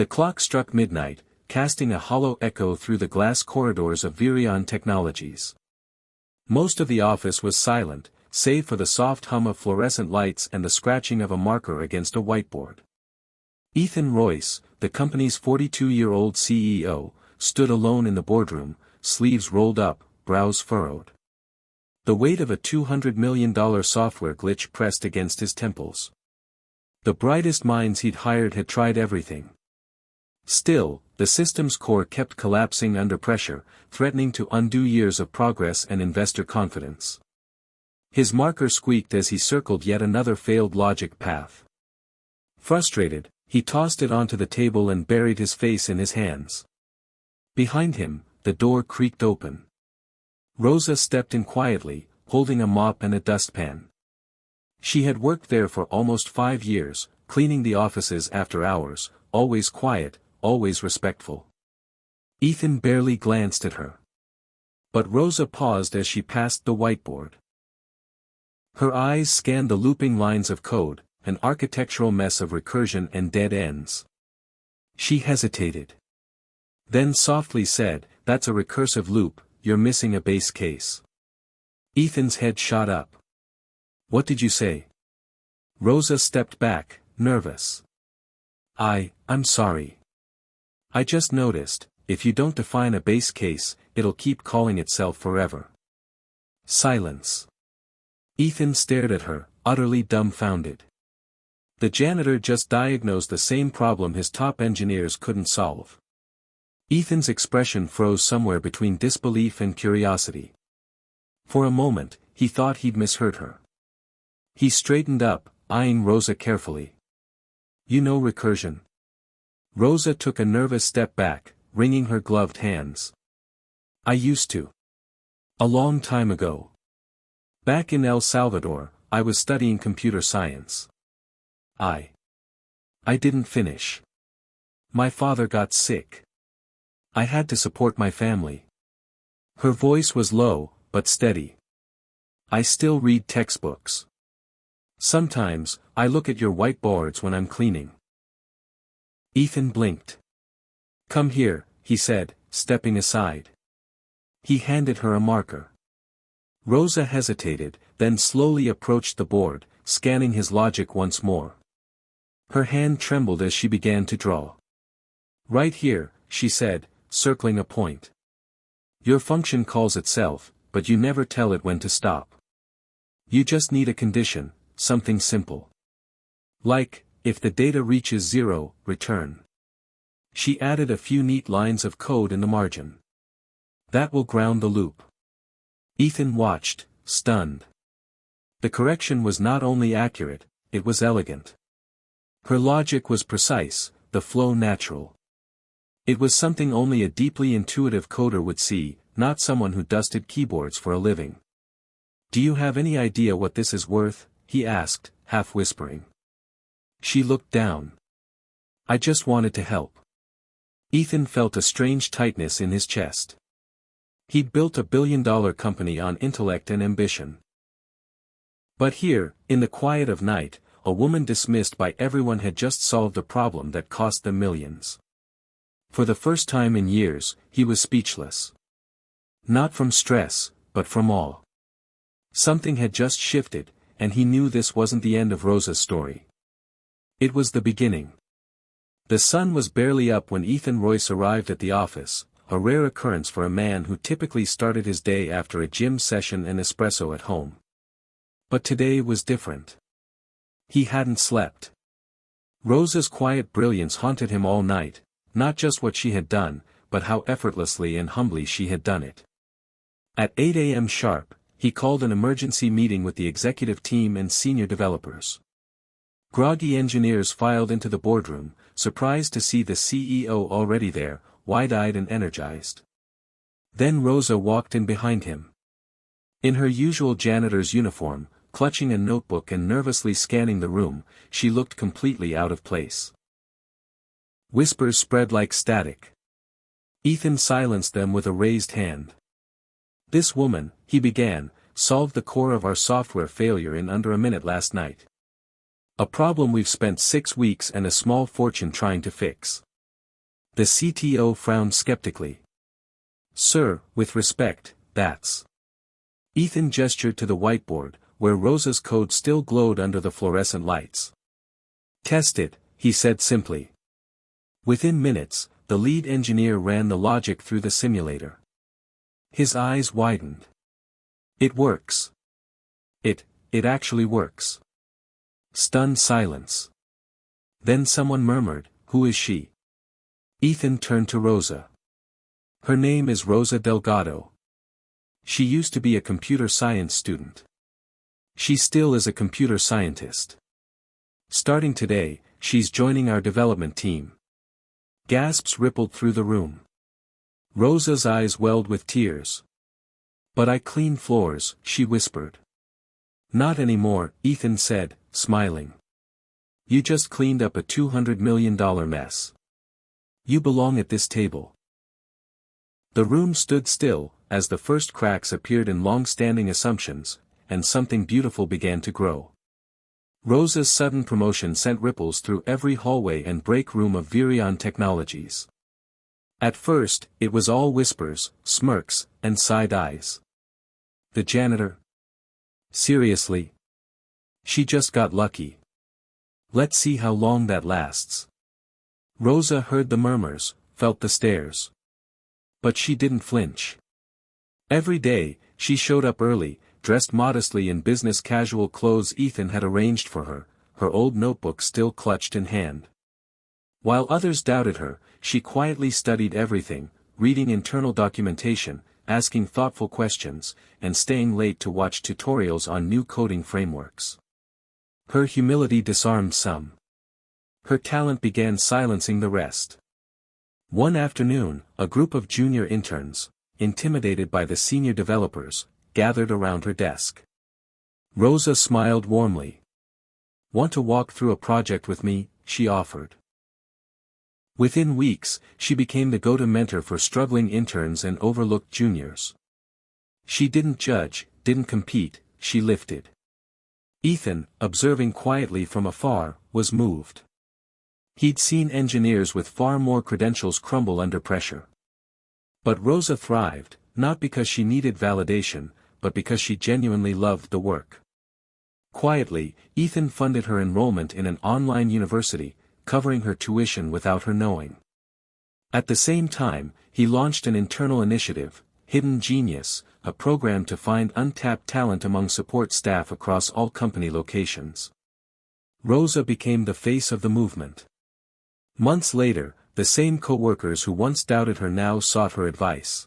The clock struck midnight, casting a hollow echo through the glass corridors of Virion Technologies. Most of the office was silent, save for the soft hum of fluorescent lights and the scratching of a marker against a whiteboard. Ethan Royce, the company's 42-year-old CEO, stood alone in the boardroom, sleeves rolled up, brows furrowed. The weight of a $200 million software glitch pressed against his temples. The brightest minds he'd hired had tried everything. Still, the system's core kept collapsing under pressure, threatening to undo years of progress and investor confidence. His marker squeaked as he circled yet another failed logic path. Frustrated, he tossed it onto the table and buried his face in his hands. Behind him, the door creaked open. Rosa stepped in quietly, holding a mop and a dustpan. She had worked there for almost 5 years, cleaning the offices after hours, always quiet, always respectful. Ethan barely glanced at her. But Rosa paused as she passed the whiteboard. Her eyes scanned the looping lines of code, an architectural mess of recursion and dead ends. She hesitated. Then softly said, "That's a recursive loop, you're missing a base case." Ethan's head shot up. "What did you say?" Rosa stepped back, nervous. I'm sorry. I just noticed, if you don't define a base case, it'll keep calling itself forever." Silence. Ethan stared at her, utterly dumbfounded. The janitor just diagnosed the same problem his top engineers couldn't solve. Ethan's expression froze somewhere between disbelief and curiosity. For a moment, he thought he'd misheard her. He straightened up, eyeing Rosa carefully. "You know recursion?" Rosa took a nervous step back, wringing her gloved hands. "I used to. A long time ago. Back in El Salvador, I was studying computer science. I didn't finish. My father got sick. I had to support my family." Her voice was low, but steady. "I still read textbooks. Sometimes, I look at your whiteboards when I'm cleaning." Ethan blinked. "Come here," he said, stepping aside. He handed her a marker. Rosa hesitated, then slowly approached the board, scanning his logic once more. Her hand trembled as she began to draw. "Right here," she said, circling a point. "Your function calls itself, but you never tell it when to stop. You just need a condition, something simple. Like, if the data reaches 0, return." She added a few neat lines of code in the margin. "That will ground the loop." Ethan watched, stunned. The correction was not only accurate, it was elegant. Her logic was precise, the flow natural. It was something only a deeply intuitive coder would see, not someone who dusted keyboards for a living. "Do you have any idea what this is worth?" he asked, half whispering. She looked down. "I just wanted to help." Ethan felt a strange tightness in his chest. He'd built a billion-dollar company on intellect and ambition. But here, in the quiet of night, a woman dismissed by everyone had just solved a problem that cost them millions. For the first time in years, he was speechless. Not from stress, but from awe. Something had just shifted, and he knew this wasn't the end of Rosa's story. It was the beginning. The sun was barely up when Ethan Royce arrived at the office, a rare occurrence for a man who typically started his day after a gym session and espresso at home. But today was different. He hadn't slept. Rosa's quiet brilliance haunted him all night, not just what she had done, but how effortlessly and humbly she had done it. At 8 a.m. sharp, he called an emergency meeting with the executive team and senior developers. Groggy engineers filed into the boardroom, surprised to see the CEO already there, wide-eyed and energized. Then Rosa walked in behind him. In her usual janitor's uniform, clutching a notebook and nervously scanning the room, she looked completely out of place. Whispers spread like static. Ethan silenced them with a raised hand. "This woman," he began, "solved the core of our software failure in under a minute last night. A problem we've spent 6 weeks and a small fortune trying to fix. The CTO frowned skeptically. Sir, with respect, that's... Ethan gestured to the whiteboard, where Rosa's code still glowed under the fluorescent lights. Test it, he said simply. Within minutes, the lead engineer ran the logic through the simulator. His eyes widened. It works. It actually works. Stunned silence. Then someone murmured, "Who is she?" Ethan turned to Rosa. Her name is Rosa Delgado. She used to be a computer science student. She still is a computer scientist. Starting today, she's joining our development team. Gasps rippled through the room. Rosa's eyes welled with tears. But I clean floors, she whispered. Not anymore, Ethan said, smiling. You just cleaned up a $200 million mess. You belong at this table. The room stood still, as the first cracks appeared in long-standing assumptions, and something beautiful began to grow. Rosa's sudden promotion sent ripples through every hallway and break room of Virion Technologies. At first, it was all whispers, smirks, and side eyes. The janitor? Seriously? She just got lucky. Let's see how long that lasts. Rosa heard the murmurs, felt the stares. But she didn't flinch. Every day, she showed up early, dressed modestly in business casual clothes Ethan had arranged for her, her old notebook still clutched in hand. While others doubted her, she quietly studied everything, reading internal documentation, asking thoughtful questions, and staying late to watch tutorials on new coding frameworks. Her humility disarmed some. Her talent began silencing the rest. One afternoon, a group of junior interns, intimidated by the senior developers, gathered around her desk. Rosa smiled warmly. Want to walk through a project with me, she offered. Within weeks, she became the go-to mentor for struggling interns and overlooked juniors. She didn't judge, didn't compete, she lifted. Ethan, observing quietly from afar, was moved. He'd seen engineers with far more credentials crumble under pressure. But Rosa thrived, not because she needed validation, but because she genuinely loved the work. Quietly, Ethan funded her enrollment in an online university, covering her tuition without her knowing. At the same time, he launched an internal initiative, Hidden Genius, a program to find untapped talent among support staff across all company locations. Rosa became the face of the movement. Months later, the same co-workers who once doubted her now sought her advice.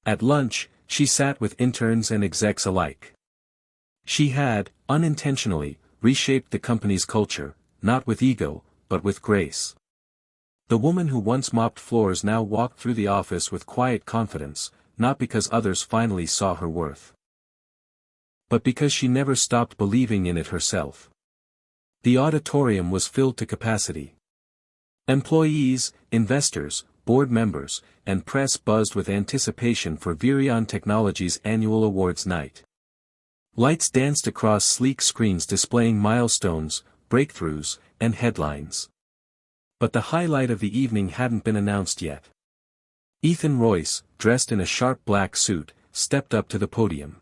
At lunch, she sat with interns and execs alike. She had, unintentionally, reshaped the company's culture, not with ego, but with grace. The woman who once mopped floors now walked through the office with quiet confidence, not because others finally saw her worth, but because she never stopped believing in it herself. The auditorium was filled to capacity. Employees, investors, board members, and press buzzed with anticipation for Virion Technologies' annual awards night. Lights danced across sleek screens displaying milestones, breakthroughs, and headlines. But the highlight of the evening hadn't been announced yet. Ethan Royce, dressed in a sharp black suit, stepped up to the podium.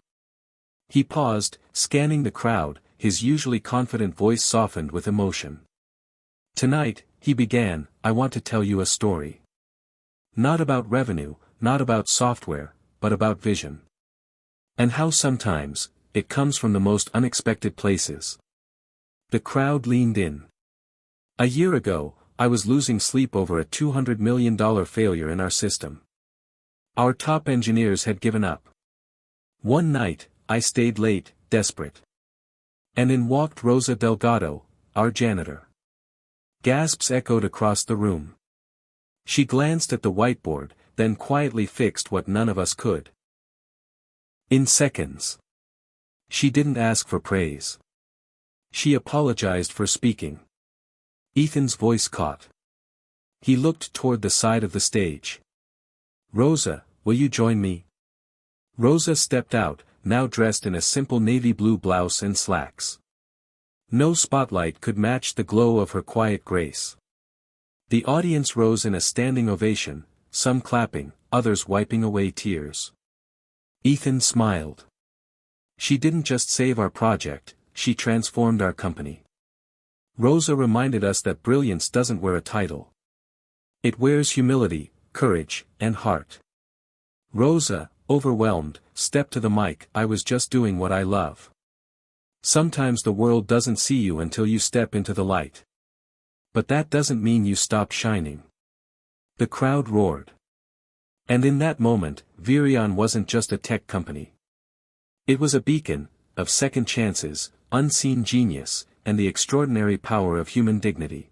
He paused, scanning the crowd, his usually confident voice softened with emotion. Tonight, he began, I want to tell you a story. Not about revenue, not about software, but about vision. And how sometimes, it comes from the most unexpected places. The crowd leaned in. A year ago, I was losing sleep over a $200 million failure in our system. Our top engineers had given up. One night, I stayed late, desperate. And in walked Rosa Delgado, our janitor. Gasps echoed across the room. She glanced at the whiteboard, then quietly fixed what none of us could. In seconds. She didn't ask for praise. She apologized for speaking. Ethan's voice caught. He looked toward the side of the stage. Rosa, will you join me? Rosa stepped out, now dressed in a simple navy blue blouse and slacks. No spotlight could match the glow of her quiet grace. The audience rose in a standing ovation, some clapping, others wiping away tears. Ethan smiled. She didn't just save our project, she transformed our company. Rosa reminded us that brilliance doesn't wear a title. It wears humility, courage, and heart. Rosa, overwhelmed, stepped to the mic. I was just doing what I love. Sometimes the world doesn't see you until you step into the light. But that doesn't mean you stop shining. The crowd roared. And in that moment, Virion wasn't just a tech company. It was a beacon, of second chances, unseen genius, and the extraordinary power of human dignity.